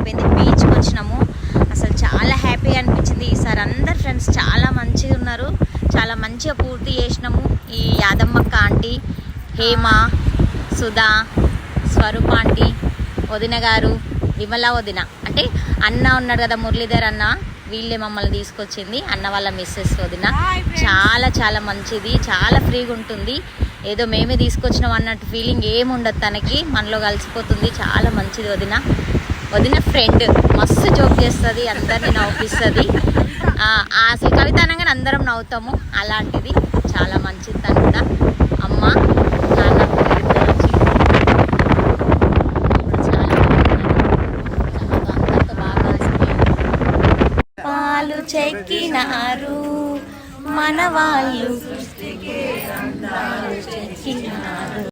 అయిపోయింది. బీచ్కి వచ్చినాము. అసలు చాలా హ్యాపీగా అనిపించింది. ఈసారి అందరు ఫ్రెండ్స్ చాలా మంచిగా ఉన్నారు. చాలా మంచిగా పూర్తి చేసినాము. ఈ యాదమ్మక్క ఆంటీ, హేమ, సుధా, స్వరూప ఆంటీ, వదిన గారు, విమల వదిన అంటే అన్న ఉన్నాడు కదా మురళీధర్ అన్న, వీళ్ళే మమ్మల్ని తీసుకొచ్చింది. అన్న వాళ్ళ మిస్సెస్ వదిన. చాలా చాలా మంచిది, చాలా ఫ్రీగా ఉంటుంది. ఏదో మేమే తీసుకొచ్చినాం అన్నట్టు ఫీలింగ్ ఏముండదు తనకి, మనలో కలిసిపోతుంది. చాలా మంచిది వదిన. వదిన ఫ్రెండ్, మస్తు జోక్ చేస్తుంది, అందరినీ నవ్విస్తుంది. అసలు కవిత అనగానే అందరం నవ్వుతాము, అలాంటిది. చాలా మంచిది తను కూడా. అమ్మ నాన్న పాలు చెక్కినారు మన వాళ్ళు,